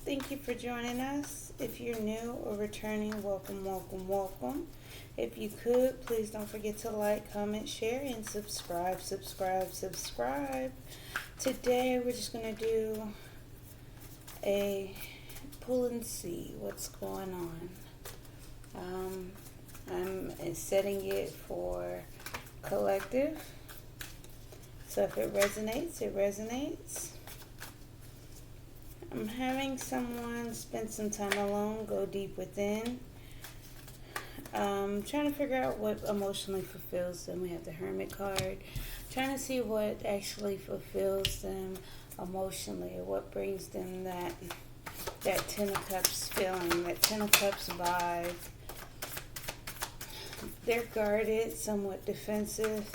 Thank you for joining us. If you're new or returning, welcome, welcome, welcome. If you could, please don't forget to like, comment, share, and subscribe, subscribe, subscribe. Today, we're just going to do a pull and see what's going on. I'm setting it for collective. So if it resonates, it resonates. I'm having someone spend some time alone, go deep within. Trying to figure out what emotionally fulfills them. We have the Hermit card. Trying to see what actually fulfills them emotionally, or what brings them that Ten of Cups feeling, that Ten of Cups vibe. They're guarded, somewhat defensive.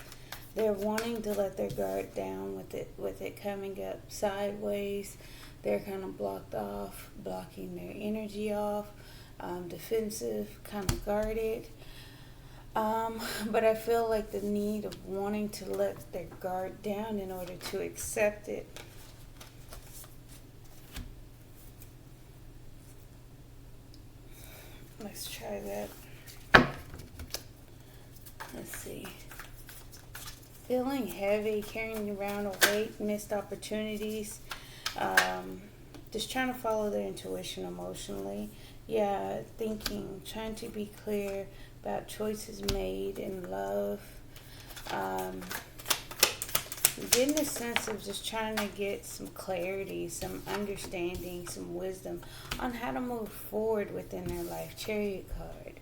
They're wanting to let their guard down with it coming up sideways. They're kind of blocked off, blocking their energy off, defensive, kind of guarded. But I feel like the need of wanting to let their guard down in order to accept it. Let's try that. Let's see. Feeling heavy, carrying around a weight, missed opportunities. Just trying to follow their intuition emotionally. Yeah, thinking, trying to be clear about choices made in love. Getting a sense of just trying to get some clarity, some understanding, some wisdom on how to move forward within their life. Chariot card.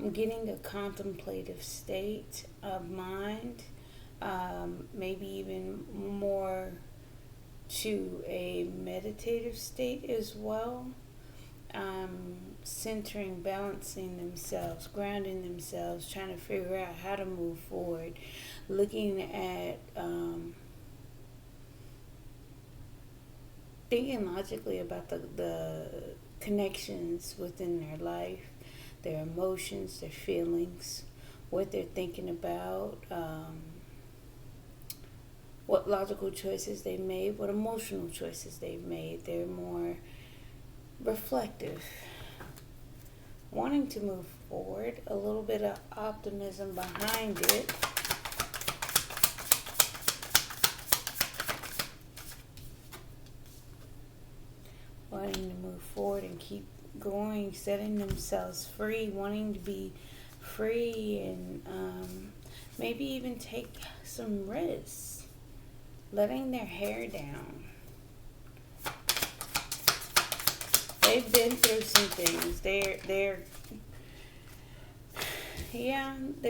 I'm getting a contemplative state of mind, maybe even more to a meditative state as well. Centering, balancing themselves, grounding themselves, trying to figure out how to move forward, looking at, thinking logically about the connections within their life, their emotions, their feelings, what they're thinking about, what logical choices they made, what emotional choices they've made. They're more reflective, wanting to move forward, a little bit of optimism behind it. Wanting to move forward and keep going, setting themselves free, wanting to be free, and maybe even take some risks, letting their hair down. They've been through some things. They're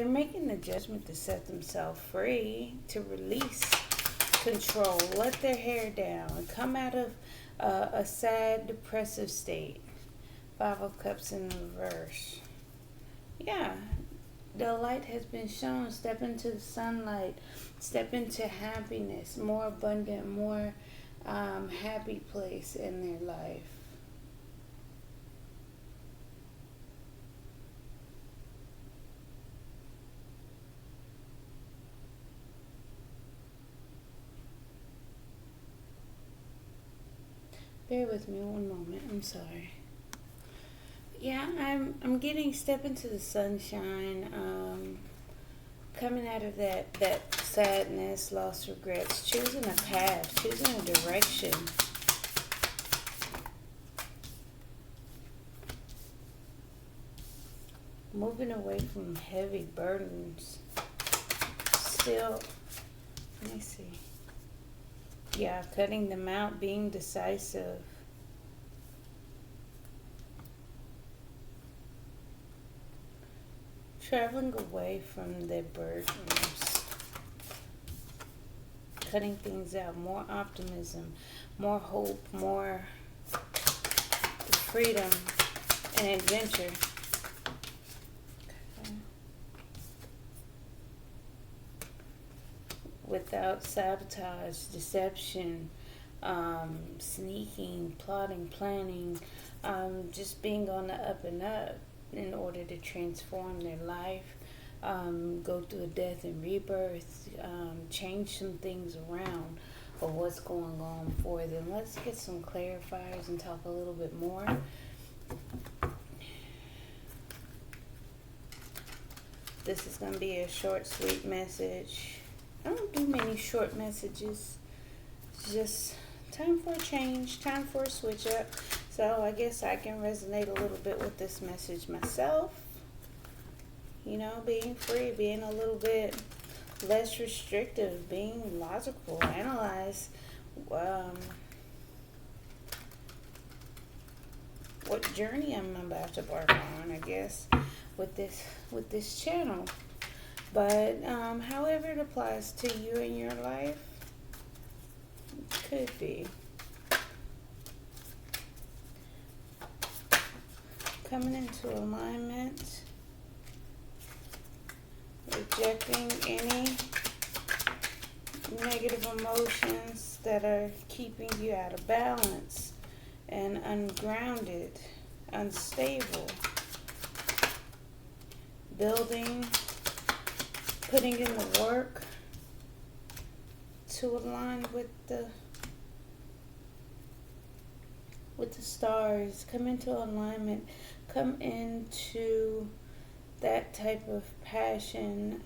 making the judgment to set themselves free, to release control, let their hair down, and come out of a sad, depressive state. Five of Cups in reverse. Yeah, the light has been shown. Step into the sunlight. Step into happiness, more abundant, more happy place in their life. Bear with me one moment. I'm sorry. Yeah, I'm getting step into the sunshine. Coming out of that sadness, loss, regrets, choosing a path, choosing a direction. Moving away from heavy burdens. Still, let me see. Yeah, cutting them out, being decisive. Traveling away from their burdens. Cutting things out, more optimism, more hope, more freedom and adventure. Without sabotage, deception, sneaking, plotting, planning, just being on the up and up in order to transform their life, go through a death and rebirth, change some things around of what's going on for them. Let's get some clarifiers and talk a little bit more. This is going to be a short, sweet message. I don't do many short messages. It's just time for a change, time for a switch up. So I guess I can resonate a little bit with this message myself. You know, being free, being a little bit less restrictive, being logical, analyze what journey I'm about to embark on, I guess, with this channel. But however it applies to you in your life, could be coming into alignment, rejecting any negative emotions that are keeping you out of balance and ungrounded, unstable, building, putting in the work to align with the stars, come into alignment, come into that type of passion.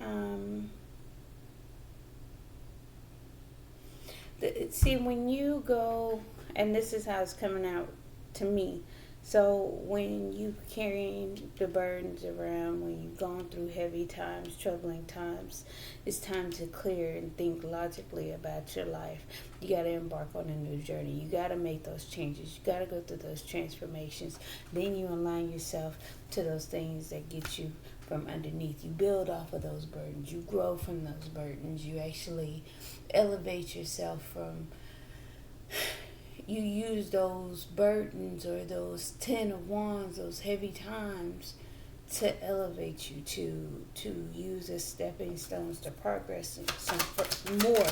See, when you go, and this is how it's coming out to me. So when you carrying the burdens around, when you've gone through heavy times, troubling times, it's time to clear and think logically about your life. You got to embark on a new journey. You got to make those changes. You got to go through those transformations. Then you align yourself to those things that get you from underneath. You build off of those burdens. You grow from those burdens. You actually elevate yourself from... You use those burdens or those 10 of wands, those heavy times, to elevate you, to use as stepping stones to progress some more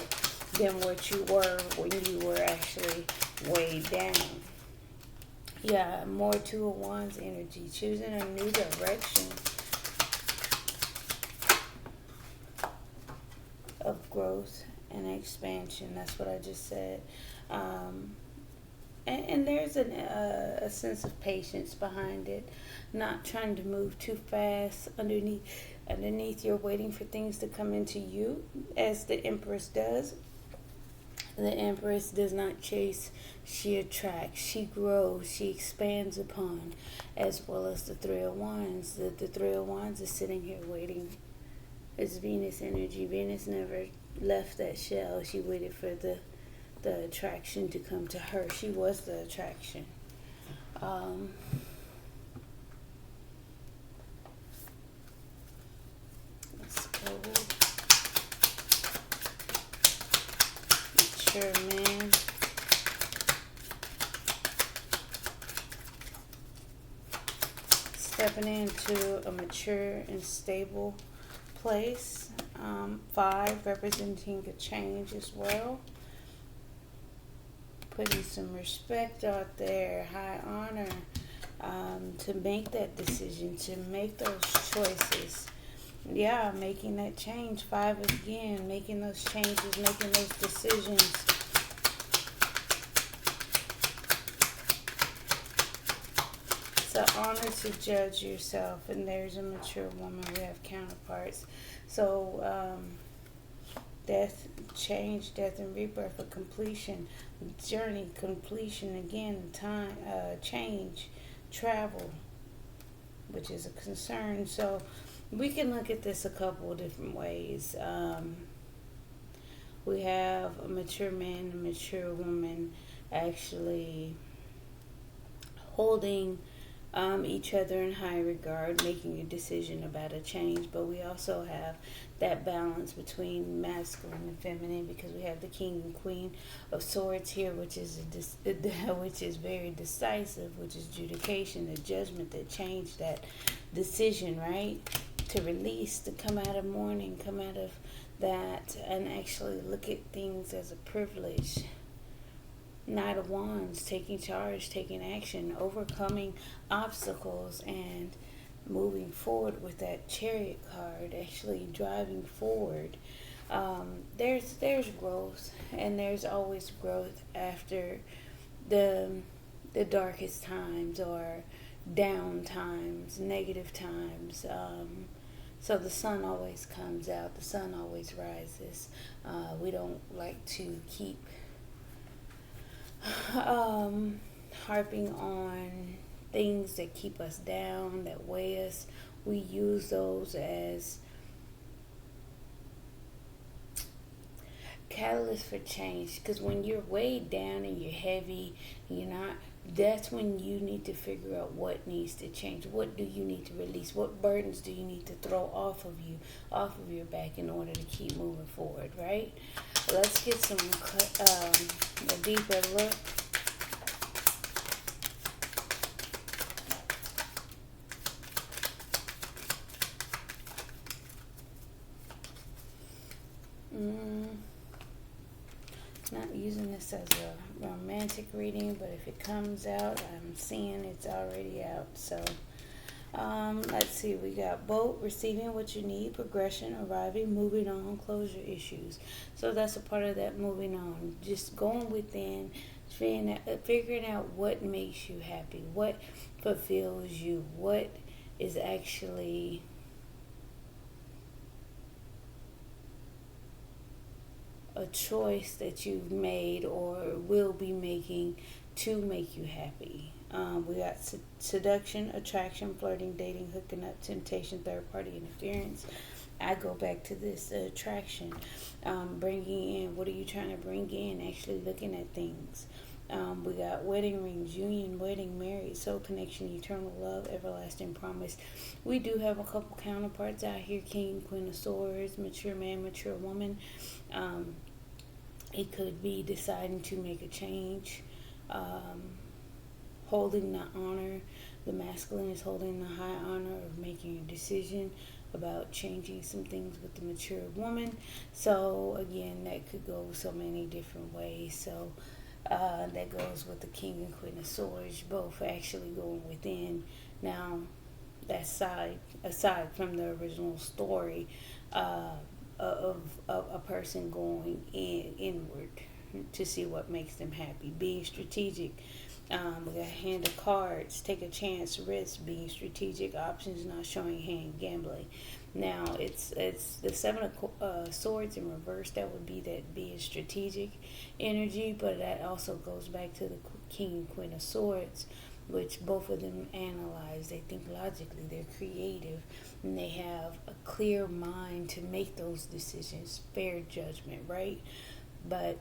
than what you were when you were actually weighed down. Yeah, more 2 of wands energy, choosing a new direction of growth and expansion. That's what I just said. And there's a sense of patience behind it, not trying to move too fast. Underneath, you're waiting for things to come into you, as the Empress does. The Empress does not chase, she attracts, she grows, she expands upon, as well as the 3 of wands. The 3 of wands is sitting here waiting. It's Venus energy. Venus never left that shell. She waited for the attraction to come to her. She was the attraction. Let's go. Mature man. Stepping into a mature and stable place. 5 representing a change as well. Putting some respect out there, high honor, to make that decision, to make those choices. Yeah, making that change. 5 again, making those changes, making those decisions. It's an honor to judge yourself, and there's a mature woman. We have counterparts. So, death, change, death and rebirth, a completion, journey, completion again, time, change, travel, which is a concern. So we can look at this a couple of different ways. We have a mature man, a mature woman actually holding each other in high regard, making a decision about a change. But we also have that balance between masculine and feminine, because we have the King and Queen of Swords here, which is which is very decisive, which is judication, the judgment, that change, that decision, right? To release, to come out of mourning, come out of that, and actually look at things as a privilege. Knight of Wands, taking charge, taking action, overcoming obstacles, and moving forward with that Chariot card, actually driving forward. There's growth, and there's always growth after the the darkest times or down times, negative times. So the sun always comes out. The sun always rises. We don't like to keep um, harping on things that keep us down, that weigh us. We use those as catalyst for change, because when you're weighed down and you're heavy, you're not, that's when you need to figure out what needs to change. What do you need to release? What burdens do you need to throw off of you, off of your back, in order to keep moving forward, right? Let's get some a deeper look. mm, Not using this as a romantic reading, but if it comes out, I'm seeing it's already out. So let's see. We got boat, receiving what you need, progression, arriving, moving on, closure issues. So that's a part of that moving on. Just going within, figuring out what makes you happy, what fulfills you, what is actually a choice that you've made or will be making to make you happy. We got seduction, attraction, flirting, dating, hooking up, temptation, third party interference. I go back to this attraction, bringing in, what are you trying to bring in? Actually looking at things. We got wedding rings, union, wedding, married, soul connection, eternal love, everlasting promise. We do have a couple counterparts out here: King, Queen of Swords, mature man, mature woman. Um, it could be deciding to make a change, holding the honor. The masculine is holding the high honor of making a decision about changing some things with the mature woman. So again, that could go so many different ways. So that goes with the King and Queen of Swords, both actually going within. Now, that side, aside from the original story, uh, of a person going inward to see what makes them happy, being strategic. We got hand of cards, take a chance, risk, being strategic, options, not showing hand, gambling. Now it's the seven of swords in reverse. That would be that being strategic energy, but that also goes back to the king and queen of swords, which both of them analyze. They think logically. They're creative, and they have a clear mind to make those decisions. Fair judgment, right? But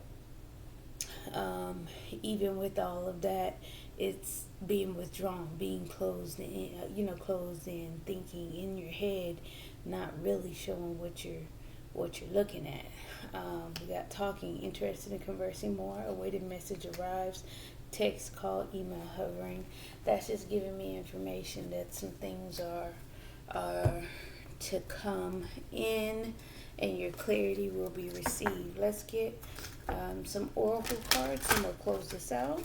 even with all of that, it's being withdrawn, being closed in, closed in, thinking in your head, not really showing what you're looking at. We got talking, interested in conversing more, awaited message arrives, text, call, email, hovering. That's just giving me information that some things are to come in, and your clarity will be received. Let's get some oracle cards, and we'll close this out.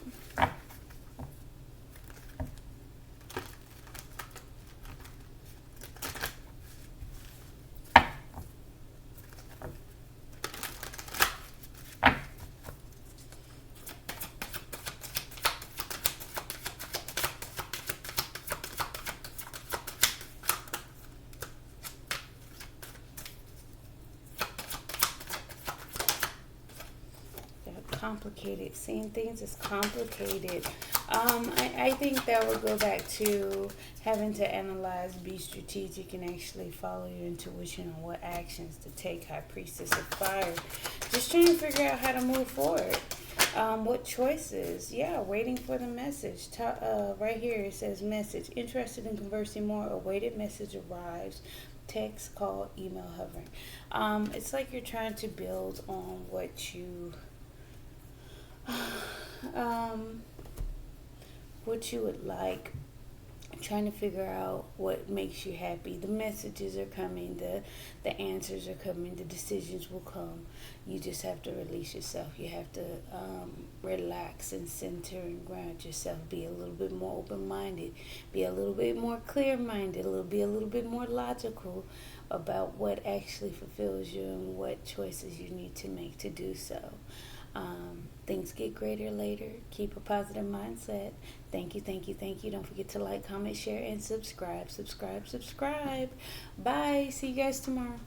Complicated, seeing things as complicated. I think that would go back to having to analyze, be strategic, and actually follow your intuition on what actions to take. High priestess of fire, just trying to figure out how to move forward. What choices? Yeah, waiting for the message. Right here it says message. Interested in conversing more. Awaited message arrives. Text, call, email, hovering. It's like you're trying to build on um, what you would like, trying to figure out what makes you happy. The messages are coming, the answers are coming, the decisions will come. You just have to release yourself. You have to relax and center and ground yourself. Be a little bit more open-minded. Be a little bit more clear-minded. Be a little bit more logical about what actually fulfills you and what choices you need to make to do so. Things get greater later. Keep a positive mindset. Thank you, thank you, thank you. Don't forget to like, comment, share, and subscribe. Subscribe. Bye. See you guys tomorrow.